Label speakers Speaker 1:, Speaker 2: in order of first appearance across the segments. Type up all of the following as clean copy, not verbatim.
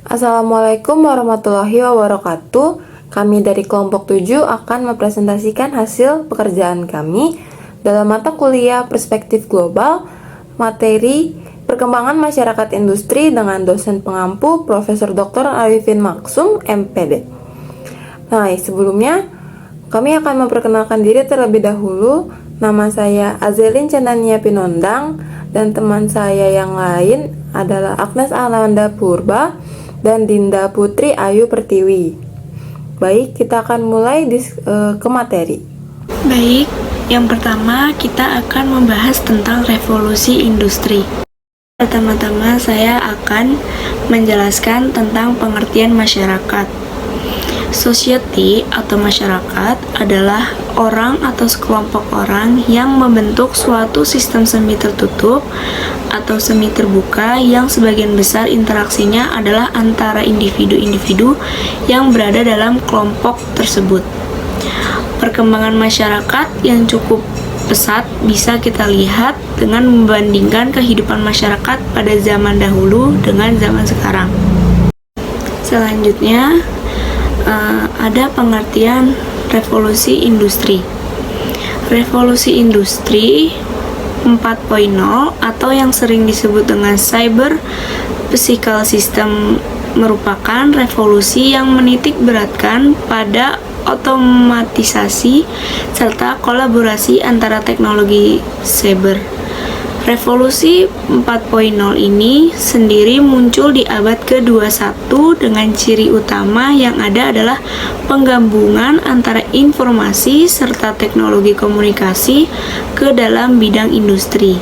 Speaker 1: Assalamualaikum warahmatullahi wabarakatuh. Kami dari kelompok 7 akan mempresentasikan hasil pekerjaan kami dalam mata kuliah Perspektif Global, materi Perkembangan Masyarakat Industri dengan dosen pengampu Profesor Dr. Arifin Maksum, MPD. Nah, sebelumnya kami akan memperkenalkan diri terlebih dahulu. Nama saya Azelin Cenania Pinondang dan teman saya yang lain adalah Agnes Ananda Purba dan Dinda Putri Ayu Pertiwi. Baik, kita akan mulai ke materi.
Speaker 2: Baik, yang pertama kita akan membahas tentang revolusi industri. Pertama-tama saya akan menjelaskan tentang pengertian masyarakat. Society atau masyarakat adalah orang atau sekelompok orang yang membentuk suatu sistem semi tertutup atau semi terbuka yang sebagian besar interaksinya adalah antara individu-individu yang berada dalam kelompok tersebut. Perkembangan masyarakat yang cukup pesat bisa kita lihat dengan membandingkan kehidupan masyarakat pada zaman dahulu dengan zaman sekarang. Selanjutnya, ada pengertian revolusi industri. Revolusi industri 4.0 atau yang sering disebut dengan cyber physical system merupakan revolusi yang menitik beratkan pada otomatisasi serta kolaborasi antara teknologi cyber. Revolusi 4.0 ini sendiri muncul di abad ke-21 dengan ciri utama yang ada adalah penggabungan antara informasi serta teknologi komunikasi ke dalam bidang industri.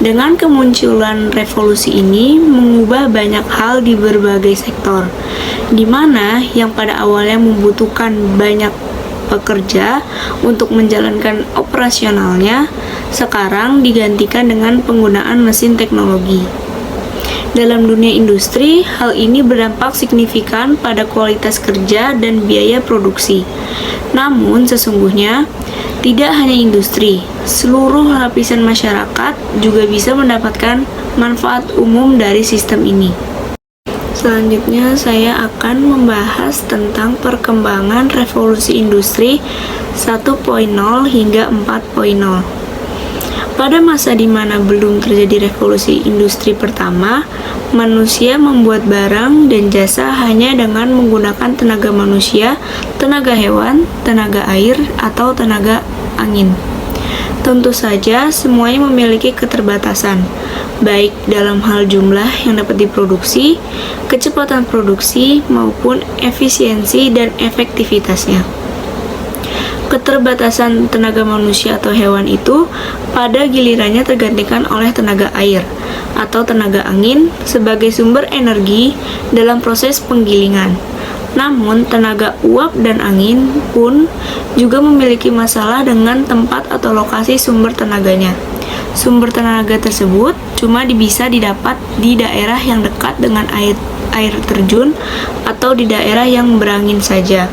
Speaker 2: Dengan kemunculan revolusi ini mengubah banyak hal di berbagai sektor, di mana yang pada awalnya membutuhkan banyak pekerja untuk menjalankan operasionalnya, sekarang digantikan dengan penggunaan mesin teknologi. Dalam dunia industri, hal ini berdampak signifikan pada kualitas kerja dan biaya produksi. Namun, sesungguhnya, tidak hanya industri, seluruh lapisan masyarakat juga bisa mendapatkan manfaat umum dari sistem ini. Selanjutnya saya akan membahas tentang perkembangan revolusi industri 1.0 hingga 4.0. Pada masa di mana belum terjadi revolusi industri pertama, manusia membuat barang dan jasa hanya dengan menggunakan tenaga manusia, tenaga hewan, tenaga air, atau tenaga angin. Tentu saja semuanya memiliki keterbatasan, baik dalam hal jumlah yang dapat diproduksi, kecepatan produksi, maupun efisiensi dan efektivitasnya. Keterbatasan tenaga manusia atau hewan itu pada gilirannya tergantikan oleh tenaga air atau tenaga angin sebagai sumber energi dalam proses penggilingan. Namun, tenaga uap dan angin pun juga memiliki masalah dengan tempat atau lokasi sumber tenaganya. Sumber tenaga tersebut cuma bisa didapat di daerah yang dekat dengan air terjun atau di daerah yang berangin saja.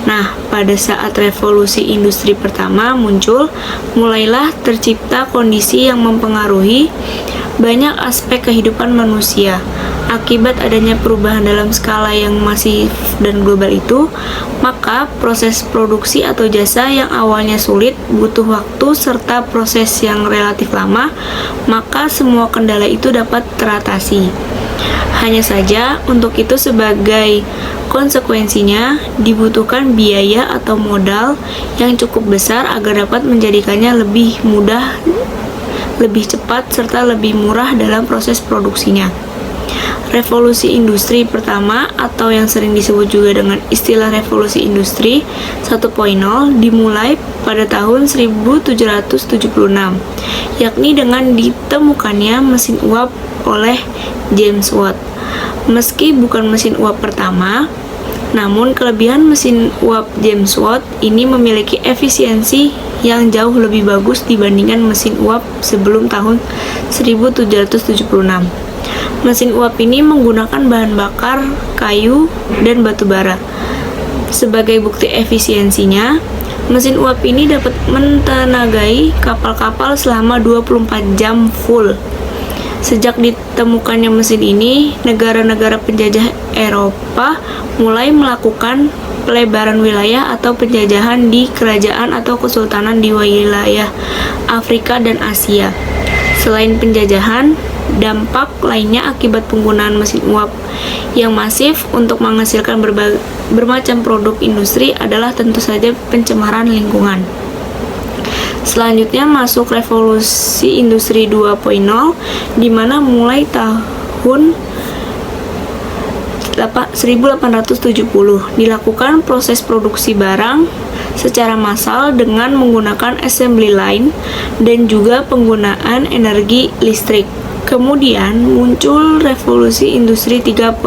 Speaker 2: Nah, pada saat revolusi industri pertama muncul, mulailah tercipta kondisi yang mempengaruhi banyak aspek kehidupan manusia. Akibat adanya perubahan dalam skala yang masif dan global itu, maka proses produksi atau jasa yang awalnya sulit, butuh waktu, serta proses yang relatif lama, maka semua kendala itu dapat teratasi. Hanya saja, untuk itu sebagai konsekuensinya dibutuhkan biaya atau modal yang cukup besar agar dapat menjadikannya lebih mudah, lebih cepat, serta lebih murah dalam proses produksinya. Revolusi industri pertama atau yang sering disebut juga dengan istilah revolusi industri 1.0 dimulai pada tahun 1776, yakni dengan ditemukannya mesin uap oleh James Watt. Meski bukan mesin uap pertama, namun kelebihan mesin uap James Watt ini memiliki efisiensi yang jauh lebih bagus dibandingkan mesin uap sebelum tahun 1776. Mesin uap ini menggunakan bahan bakar kayu dan batu bara. Sebagai bukti efisiensinya, mesin uap ini dapat mentenagai kapal-kapal selama 24 jam full. Sejak ditemukannya mesin ini, negara-negara penjajah Eropa mulai melakukan pelebaran wilayah atau penjajahan di kerajaan atau kesultanan di wilayah Afrika dan Asia. Selain penjajahan, dampak lainnya akibat penggunaan mesin uap yang masif untuk menghasilkan bermacam produk industri adalah tentu saja pencemaran lingkungan. Selanjutnya masuk revolusi industri 2.0, di mana mulai tahun 1870 dilakukan proses produksi barang secara massal dengan menggunakan assembly line dan juga penggunaan energi listrik. Kemudian muncul revolusi industri 3.0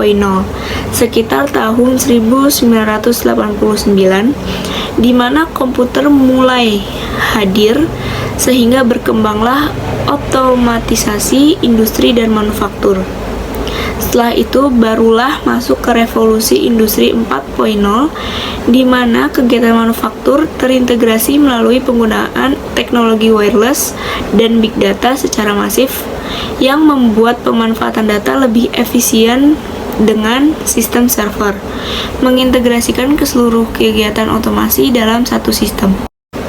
Speaker 2: sekitar tahun 1989, di mana komputer mulai hadir sehingga berkembanglah otomatisasi industri dan manufaktur. Setelah itu barulah masuk ke revolusi industri 4.0, di mana kegiatan manufaktur terintegrasi melalui penggunaan teknologi wireless dan big data secara masif yang membuat pemanfaatan data lebih efisien dengan sistem server, mengintegrasikan ke seluruh kegiatan otomasi dalam satu sistem.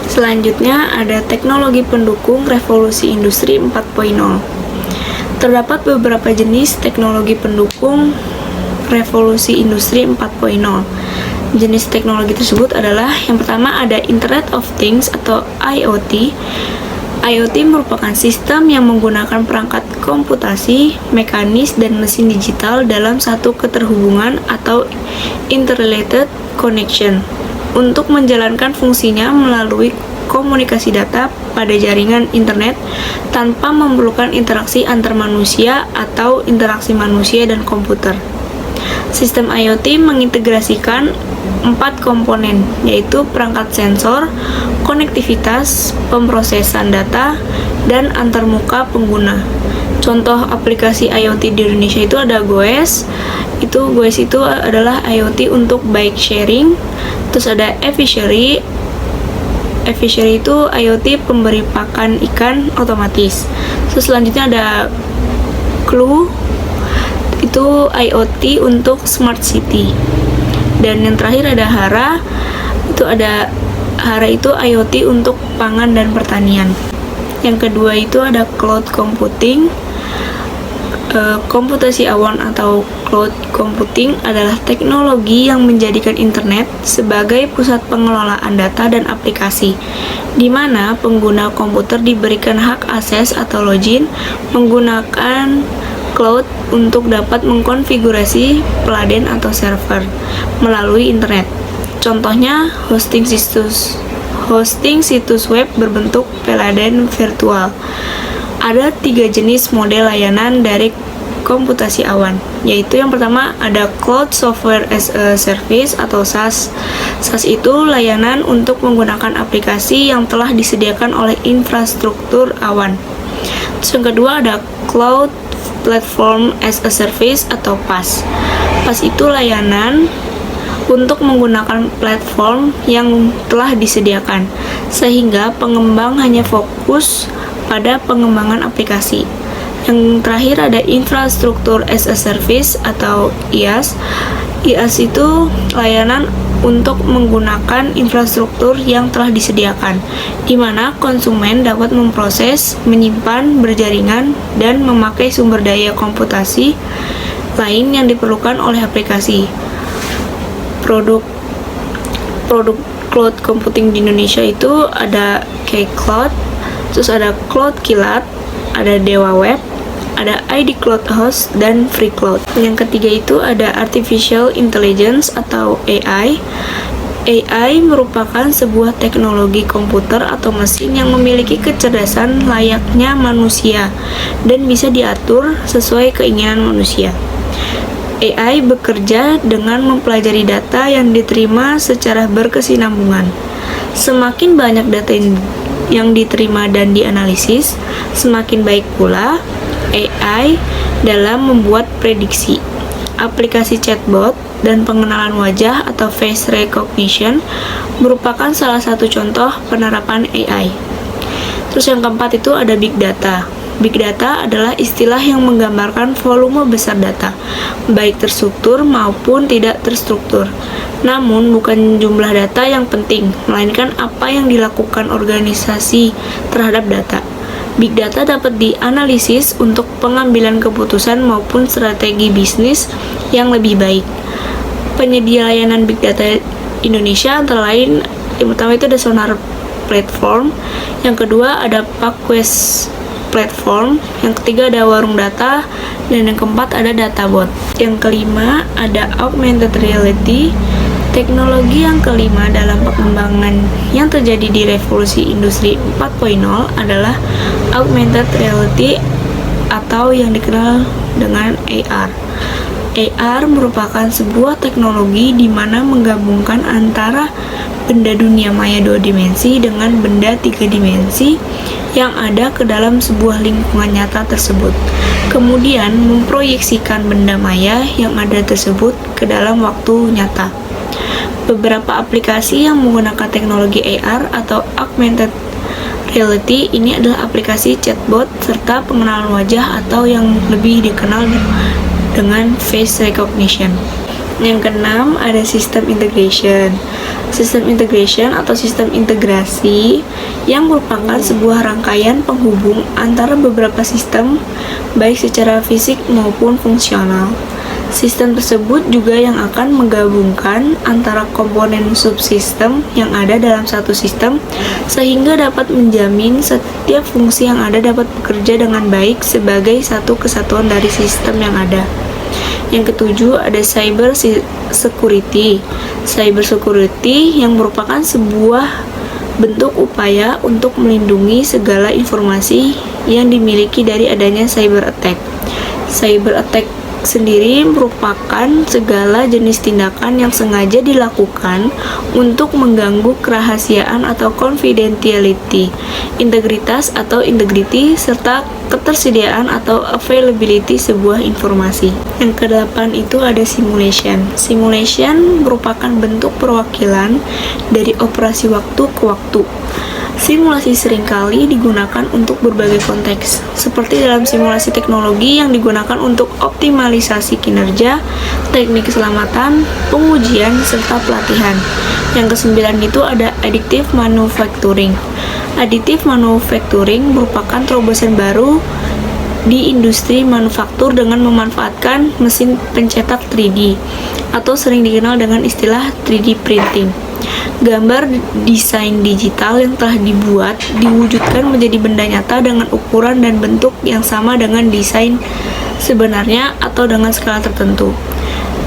Speaker 2: Selanjutnya ada teknologi pendukung revolusi industri 4.0. Terdapat beberapa jenis teknologi pendukung revolusi industri 4.0. Jenis teknologi tersebut adalah yang pertama ada Internet of Things atau IoT. IoT merupakan sistem yang menggunakan perangkat komputasi, mekanis, dan mesin digital dalam satu keterhubungan atau interrelated connection untuk menjalankan fungsinya melalui komunikasi data pada jaringan internet tanpa memerlukan interaksi antar manusia atau interaksi manusia dan komputer. Sistem IoT mengintegrasikan 4 komponen, yaitu perangkat sensor, konektivitas, pemrosesan data, dan antarmuka pengguna. Contoh aplikasi IoT di Indonesia itu ada Goes. Goes itu adalah IoT untuk bike sharing. Terus ada Efficery. Efficery itu IoT pemberi pakan ikan otomatis. Terus selanjutnya ada Clue, itu IoT untuk smart city. Dan yang terakhir ada Hara, itu IoT untuk pangan dan pertanian. Yang kedua itu ada cloud computing. Komputasi awan atau cloud computing adalah teknologi yang menjadikan internet sebagai pusat pengelolaan data dan aplikasi, di mana pengguna komputer diberikan hak akses atau login menggunakan cloud untuk dapat mengkonfigurasi peladen atau server melalui internet. Contohnya hosting situs web berbentuk peladen virtual. Ada 3 jenis model layanan dari komputasi awan, yaitu yang pertama ada Cloud Software as a Service atau SaaS. SaaS itu layanan untuk menggunakan aplikasi yang telah disediakan oleh infrastruktur awan. Terus yang kedua ada Cloud Platform as a Service atau PaaS. PaaS itu layanan untuk menggunakan platform yang telah disediakan, sehingga pengembang hanya fokus pada pengembangan aplikasi. Yang terakhir ada Infrastructure as a Service atau IaaS. IaaS itu layanan untuk menggunakan infrastruktur yang telah disediakan, di mana konsumen dapat memproses, menyimpan, berjaringan, dan memakai sumber daya komputasi lain yang diperlukan oleh aplikasi. Produk cloud computing di Indonesia itu ada K-Cloud, terus ada Cloud Kilat, ada Dewa Web, ada ID Cloud Host, dan Free Cloud. Yang ketiga itu ada Artificial Intelligence atau AI. AI merupakan sebuah teknologi komputer atau mesin yang memiliki kecerdasan layaknya manusia dan bisa diatur sesuai keinginan manusia. AI bekerja dengan mempelajari data yang diterima secara berkesinambungan. Semakin banyak data yang diterima dan dianalisis, semakin baik pula AI dalam membuat prediksi. Aplikasi chatbot dan pengenalan wajah atau face recognition merupakan salah satu contoh penerapan AI. Terus yang keempat itu ada big data. Big data adalah istilah yang menggambarkan volume besar data, baik terstruktur maupun tidak terstruktur. Namun, bukan jumlah data yang penting, melainkan apa yang dilakukan organisasi terhadap data. Big data dapat dianalisis untuk pengambilan keputusan maupun strategi bisnis yang lebih baik. Penyedia layanan Big Data Indonesia antara lain, yang pertama itu ada Sonar Platform, yang kedua ada PakWest Platform, yang ketiga ada Warung Data, dan yang keempat ada Databot. Yang kelima ada Augmented Reality. Teknologi yang kelima dalam perkembangan yang terjadi di revolusi industri 4.0 adalah Augmented Reality atau yang dikenal dengan AR. AR merupakan sebuah teknologi di mana menggabungkan antara benda dunia maya 2 dimensi dengan benda 3 dimensi yang ada ke dalam sebuah lingkungan nyata tersebut. Kemudian memproyeksikan benda maya yang ada tersebut ke dalam waktu nyata. Beberapa aplikasi yang menggunakan teknologi AR atau Augmented Reality ini adalah aplikasi chatbot serta pengenalan wajah atau yang lebih dikenal dengan face recognition. Yang keenam ada sistem integration. Sistem integration atau sistem integrasi yang merupakan sebuah rangkaian penghubung antara beberapa sistem baik secara fisik maupun fungsional. Sistem tersebut juga yang akan menggabungkan antara komponen subsistem yang ada dalam satu sistem sehingga dapat menjamin setiap fungsi yang ada dapat bekerja dengan baik sebagai satu kesatuan dari sistem yang ada. Yang ketujuh ada cyber security. Cyber security yang merupakan sebuah bentuk upaya untuk melindungi segala informasi yang dimiliki dari adanya cyber attack. Cyber attack sendiri merupakan segala jenis tindakan yang sengaja dilakukan untuk mengganggu kerahasiaan atau confidentiality, integritas atau integrity, serta ketersediaan atau availability sebuah informasi. Yang kedelapan itu ada simulation. Simulation merupakan bentuk perwakilan dari operasi waktu ke waktu. Simulasi seringkali digunakan untuk berbagai konteks, seperti dalam simulasi teknologi yang digunakan untuk optimalisasi kinerja, teknik keselamatan, pengujian, serta pelatihan. Yang kesembilan itu ada additive manufacturing. Additive manufacturing merupakan terobosan baru di industri manufaktur dengan memanfaatkan mesin pencetak 3D atau sering dikenal dengan istilah 3D printing. Gambar desain digital yang telah dibuat diwujudkan menjadi benda nyata dengan ukuran dan bentuk yang sama dengan desain sebenarnya atau dengan skala tertentu.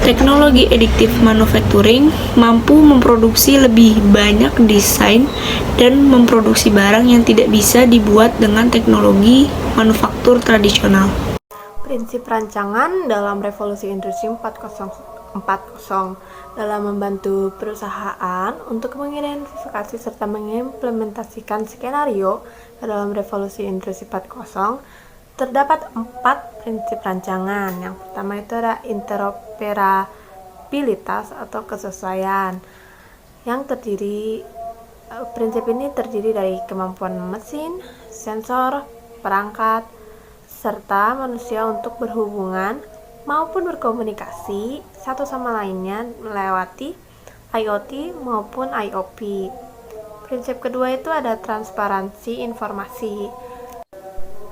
Speaker 2: Teknologi additive manufacturing mampu memproduksi lebih banyak desain dan memproduksi barang yang tidak bisa dibuat dengan teknologi manufaktur tradisional.
Speaker 1: Prinsip rancangan dalam revolusi industri 4.0 dalam membantu perusahaan untuk mengidentifikasi serta mengimplementasikan skenario dalam revolusi industri 4.0 terdapat 4 prinsip rancangan. Yang pertama itu ada interoperabilitas atau kesesuaian yang prinsip ini terdiri dari kemampuan mesin, sensor, perangkat, serta manusia untuk berhubungan maupun berkomunikasi satu sama lainnya melewati IoT maupun IOP. Prinsip kedua itu ada transparansi informasi.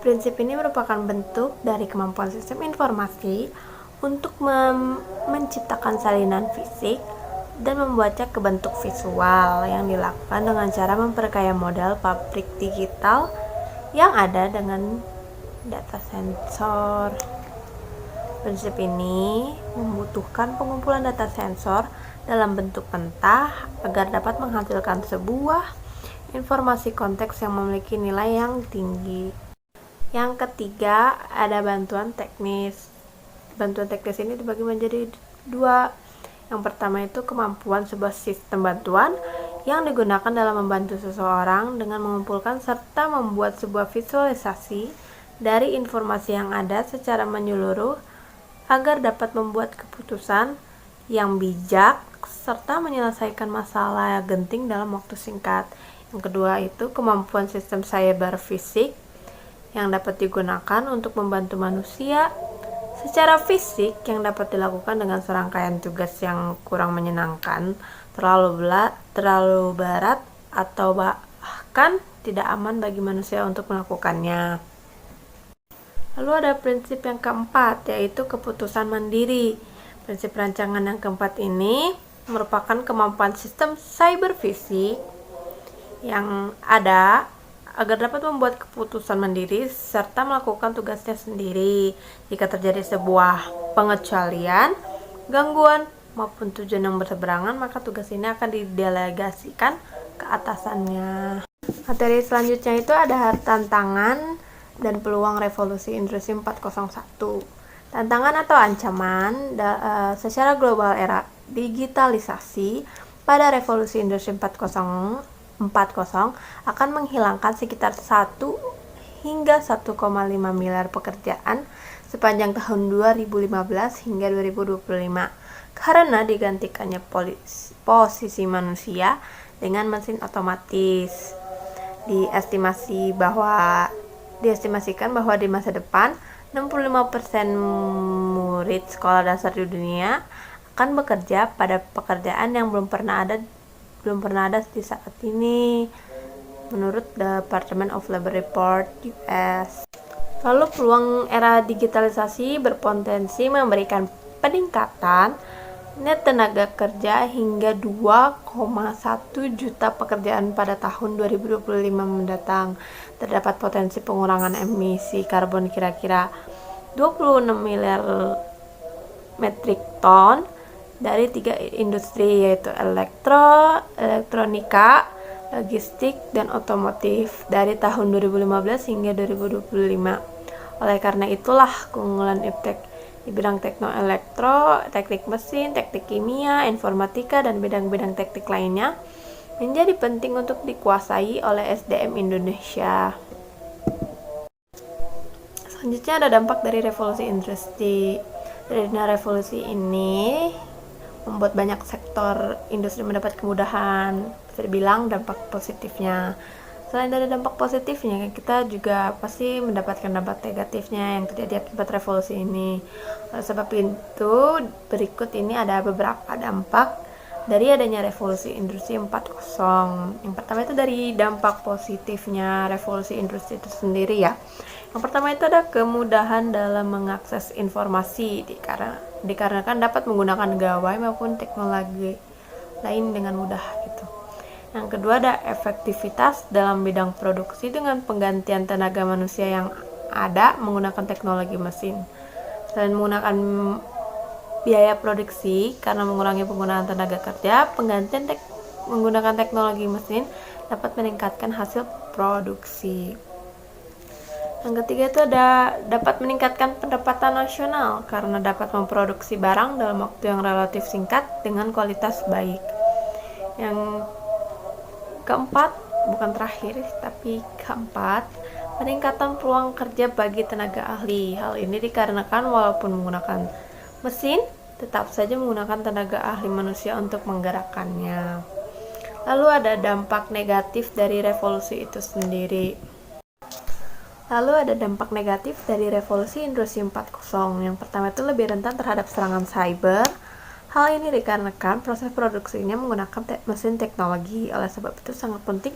Speaker 1: Prinsip ini merupakan bentuk dari kemampuan sistem informasi untuk menciptakan salinan fisik dan membuatnya ke bentuk visual yang dilakukan dengan cara memperkaya model pabrik digital yang ada dengan data sensor. Prinsip ini membutuhkan pengumpulan data sensor dalam bentuk mentah agar dapat menghasilkan sebuah informasi konteks yang memiliki nilai yang tinggi. Yang ketiga ada bantuan teknis. Bantuan teknis ini dibagi menjadi 2. Yang pertama itu kemampuan sebuah sistem bantuan yang digunakan dalam membantu seseorang dengan mengumpulkan serta membuat sebuah visualisasi dari informasi yang ada secara menyeluruh agar dapat membuat keputusan yang bijak serta menyelesaikan masalah genting dalam waktu singkat. Yang kedua itu kemampuan sistem cyber fisik yang dapat digunakan untuk membantu manusia secara fisik yang dapat dilakukan dengan serangkaian tugas yang kurang menyenangkan, terlalu berat, atau bahkan tidak aman bagi manusia untuk melakukannya. Lalu ada prinsip yang keempat, yaitu keputusan mandiri. Prinsip rancangan yang keempat ini merupakan kemampuan sistem cyber fisik yang ada agar dapat membuat keputusan mandiri serta melakukan tugasnya sendiri. Jika terjadi sebuah pengecualian, gangguan, maupun tujuan yang berseberangan, maka tugas ini akan didelegasikan ke atasannya. Materi selanjutnya itu ada tantangan dan peluang revolusi industri 4.0. Tantangan atau ancaman secara global era digitalisasi pada revolusi industri 4.0 akan menghilangkan sekitar 1 hingga 1,5 miliar pekerjaan sepanjang tahun 2015 hingga 2025 karena digantikannya posisi manusia dengan mesin otomatis. Diestimasikan bahwa di masa depan 65% murid sekolah dasar di dunia akan bekerja pada pekerjaan yang belum pernah ada di saat ini, menurut Department of Labor Report US. Lalu peluang era digitalisasi berpotensi memberikan peningkatan net tenaga kerja hingga 2,1 juta pekerjaan pada tahun 2025 mendatang. Terdapat potensi pengurangan emisi karbon kira-kira 26 miliar metrik ton dari 3 industri, yaitu elektronika, logistik, dan otomotif dari tahun 2015 hingga 2025. Oleh karena itulah, keunggulan iptek di bidang tekno-elektro, teknik mesin, teknik kimia, informatika, dan bidang-bidang teknik lainnya menjadi penting untuk dikuasai oleh SDM Indonesia. Selanjutnya ada dampak dari revolusi industri. Dari revolusi ini membuat banyak sektor industri mendapat kemudahan. Bisa dibilang dampak positifnya. Selain dari dampak positifnya, kita juga pasti mendapatkan dampak negatifnya yang terjadi akibat revolusi ini. Oleh sebab itu, berikut ini ada beberapa dampak dari adanya revolusi industri 4.0. Yang pertama itu dari dampak positifnya revolusi industri itu sendiri ya. Yang pertama itu ada kemudahan dalam mengakses informasi dikarenakan dapat menggunakan gawai maupun teknologi lain dengan mudah gitu. Yang kedua ada efektivitas dalam bidang produksi dengan penggantian tenaga manusia yang ada menggunakan teknologi mesin. Selain menggunakan biaya produksi karena mengurangi penggunaan tenaga kerja, penggantian menggunakan teknologi mesin dapat meningkatkan hasil produksi. Yang ketiga itu dapat meningkatkan pendapatan nasional karena dapat memproduksi barang dalam waktu yang relatif singkat dengan kualitas baik. Yang keempat, bukan terakhir tapi keempat, peningkatan peluang kerja bagi tenaga ahli. Hal ini dikarenakan walaupun menggunakan mesin, tetap saja menggunakan tenaga ahli manusia untuk menggerakkannya. Lalu ada dampak negatif dari revolusi itu sendiri. Lalu ada dampak negatif dari revolusi industri 4.0. Yang pertama itu lebih rentan terhadap serangan cyber. Hal ini dikarenakan proses produksinya menggunakan mesin teknologi. Oleh sebab itu sangat penting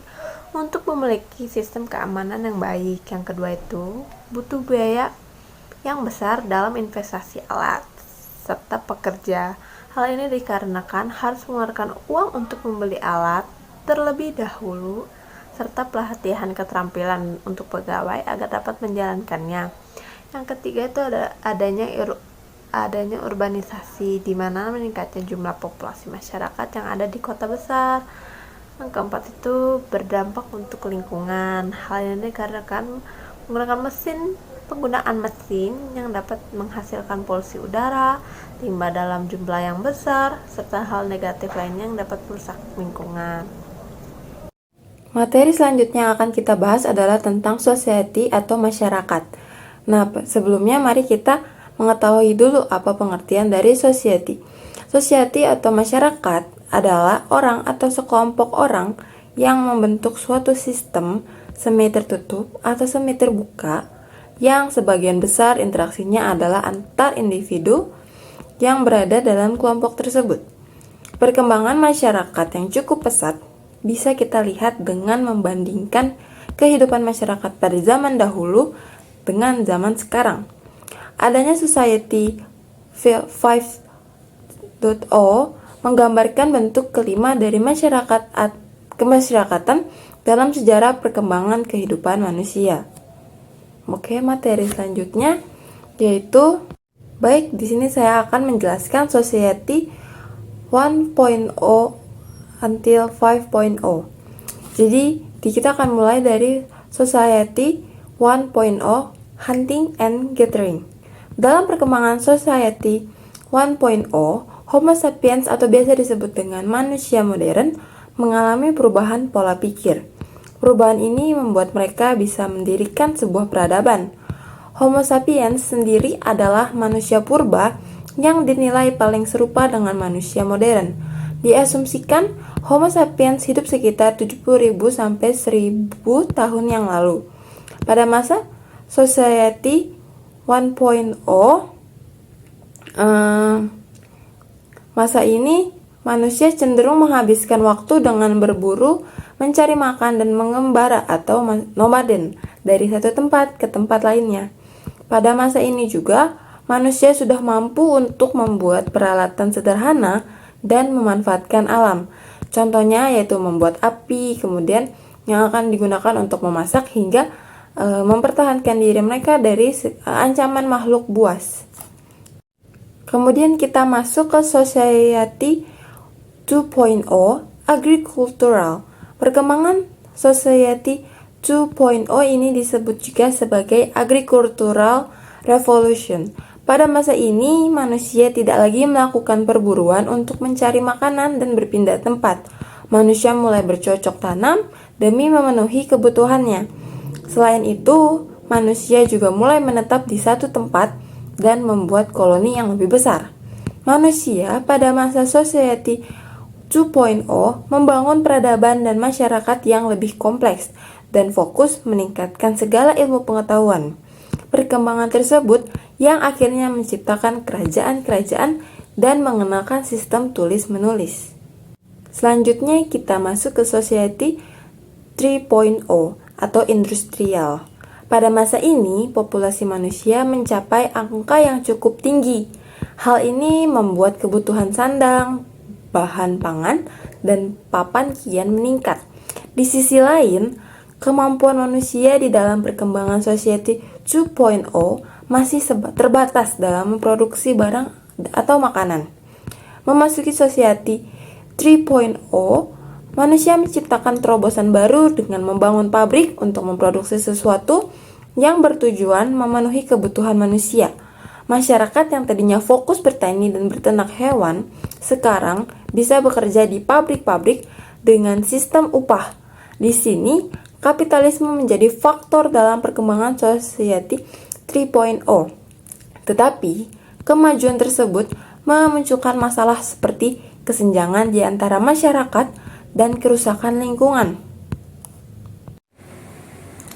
Speaker 1: untuk memiliki sistem keamanan yang baik. Yang kedua itu butuh biaya yang besar dalam investasi alat serta pekerja. Hal ini dikarenakan harus mengeluarkan uang untuk membeli alat terlebih dahulu serta pelatihan keterampilan untuk pegawai agar dapat menjalankannya. Yang ketiga itu adanya urbanisasi, di mana meningkatnya jumlah populasi masyarakat yang ada di kota besar. Yang keempat itu berdampak untuk lingkungan. Hal ini dikarenakan penggunaan mesin yang dapat menghasilkan polusi udara, limbah dalam jumlah yang besar, serta hal negatif lainnya yang dapat merusak lingkungan.
Speaker 3: Materi selanjutnya yang akan kita bahas adalah tentang society atau masyarakat. Nah, sebelumnya mari kita mengetahui dulu apa pengertian dari society. Society atau masyarakat adalah orang atau sekelompok orang yang membentuk suatu sistem semi tertutup atau semi terbuka, yang sebagian besar interaksinya adalah antar individu yang berada dalam kelompok tersebut. Perkembangan masyarakat yang cukup pesat bisa kita lihat dengan membandingkan kehidupan masyarakat pada zaman dahulu dengan zaman sekarang. Adanya Society 5.0 menggambarkan bentuk kelima dari kemasyarakatan dalam sejarah perkembangan kehidupan manusia. Oke, materi selanjutnya yaitu di sini saya akan menjelaskan Society 1.0 until 5.0. Jadi, kita akan mulai dari Society 1.0 Hunting and Gathering. Dalam perkembangan Society 1.0, Homo sapiens atau biasa disebut dengan manusia modern mengalami perubahan pola pikir. Perubahan ini membuat mereka bisa mendirikan sebuah peradaban. Homo sapiens sendiri adalah manusia purba yang dinilai paling serupa dengan manusia modern. Diasumsikan Homo sapiens hidup sekitar 70.000 sampai 1.000 tahun yang lalu. Pada masa Society 1.0, masa ini manusia cenderung menghabiskan waktu dengan berburu, mencari makan, dan mengembara atau nomaden dari satu tempat ke tempat lainnya. Pada masa ini juga, manusia sudah mampu untuk membuat peralatan sederhana dan memanfaatkan alam. Contohnya yaitu membuat api, kemudian yang akan digunakan untuk memasak hingga mempertahankan diri mereka dari ancaman makhluk buas. Kemudian kita masuk ke Society 2.0 Agricultural. Perkembangan Society 2.0 ini disebut juga sebagai Agricultural Revolution. Pada masa ini, manusia tidak lagi melakukan perburuan untuk mencari makanan dan berpindah tempat. Manusia mulai bercocok tanam demi memenuhi kebutuhannya. Selain itu, manusia juga mulai menetap di satu tempat dan membuat koloni yang lebih besar. Manusia pada masa Society 2.0 membangun peradaban dan masyarakat yang lebih kompleks dan fokus meningkatkan segala ilmu pengetahuan. Perkembangan tersebut yang akhirnya menciptakan kerajaan-kerajaan dan mengenalkan sistem tulis-menulis. Selanjutnya kita masuk ke Society 3.0 atau industrial. Pada masa ini, populasi manusia mencapai angka yang cukup tinggi. Hal ini membuat kebutuhan sandang, bahan pangan, dan papan kian meningkat. Di sisi lain, kemampuan manusia di dalam perkembangan Society 2.0 masih terbatas dalam memproduksi barang atau makanan. Memasuki Society 3.0, manusia menciptakan terobosan baru dengan membangun pabrik untuk memproduksi sesuatu yang bertujuan memenuhi kebutuhan manusia. Masyarakat yang tadinya fokus bertani dan berternak hewan, sekarang bisa bekerja di pabrik-pabrik dengan sistem upah. Di sini, kapitalisme menjadi faktor dalam perkembangan Society 3.0. Tetapi, kemajuan tersebut memunculkan masalah seperti kesenjangan di antara masyarakat dan kerusakan lingkungan.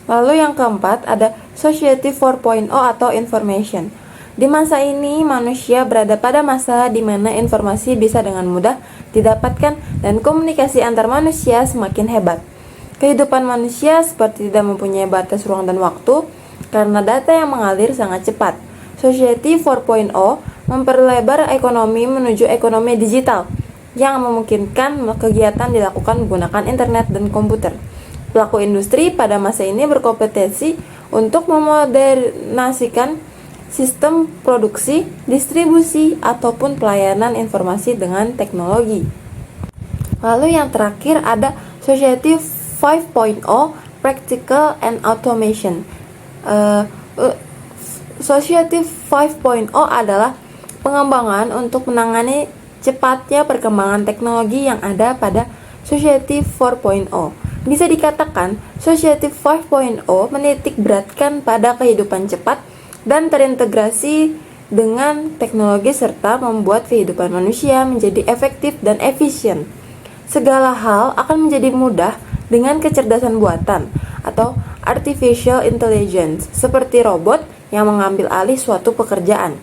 Speaker 3: Lalu yang keempat ada Society 4.0 atau Information. Di masa ini, manusia berada pada masa di mana informasi bisa dengan mudah didapatkan dan komunikasi antar manusia semakin hebat. Kehidupan manusia seperti tidak mempunyai batas ruang dan waktu karena data yang mengalir sangat cepat. Society 4.0 memperlebar ekonomi menuju ekonomi digital yang memungkinkan kegiatan dilakukan menggunakan internet dan komputer. Pelaku industri pada masa ini berkompetensi untuk memodernasikan sistem produksi, distribusi, ataupun pelayanan informasi dengan teknologi. Lalu yang terakhir ada Society 5.0 Practical and Automation. Society 5.0 adalah pengembangan untuk menangani cepatnya perkembangan teknologi yang ada pada Society 4.0. Bisa dikatakan, Society 5.0 menitik beratkan pada kehidupan cepat dan terintegrasi dengan teknologi serta membuat kehidupan manusia menjadi efektif dan efisien. Segala hal akan menjadi mudah dengan kecerdasan buatan.
Speaker 1: atau artificial intelligence, seperti robot yang mengambil alih suatu pekerjaan.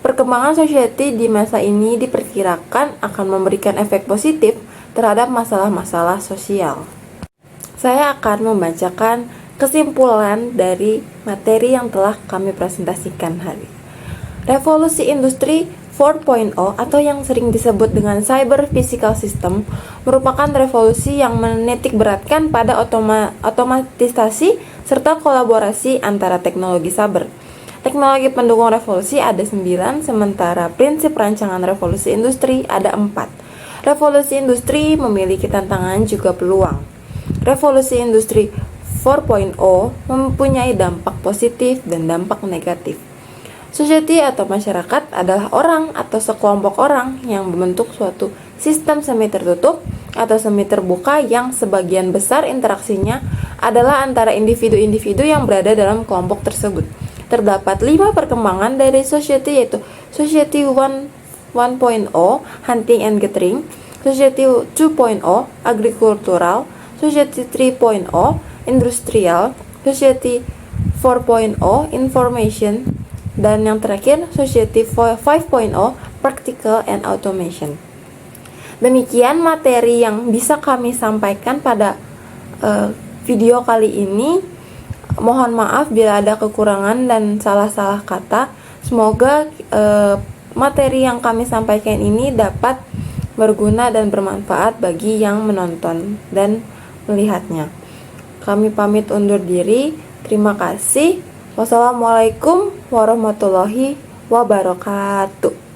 Speaker 1: Perkembangan society di masa ini diperkirakan akan memberikan efek positif terhadap masalah-masalah sosial. Saya akan membacakan kesimpulan dari materi yang telah kami presentasikan hari. Revolusi industri 4.0 atau yang sering disebut dengan cyber physical system merupakan revolusi yang menitik beratkan pada otomatisasi serta kolaborasi antara teknologi cyber. Teknologi pendukung revolusi ada 9, sementara prinsip rancangan revolusi industri ada 4. Revolusi industri memiliki tantangan juga peluang. Revolusi industri 4.0 mempunyai dampak positif dan dampak negatif. Society atau masyarakat adalah orang atau sekelompok orang yang membentuk suatu sistem semi tertutup atau semi terbuka yang sebagian besar interaksinya adalah antara individu-individu yang berada dalam kelompok tersebut. Terdapat 5 perkembangan dari society, yaitu Society 1.0 hunting and gathering, Society 2.0 agricultural, Society 3.0 industrial, Society 4.0 information, dan yang terakhir Society 5.0 practical and automation. Demikian materi yang bisa kami sampaikan pada video kali ini. Mohon maaf bila ada kekurangan dan salah-salah kata. Semoga materi yang kami sampaikan ini dapat berguna dan bermanfaat bagi yang menonton dan melihatnya. Kami pamit undur diri. Terima kasih. Wassalamualaikum warahmatullahi wabarakatuh.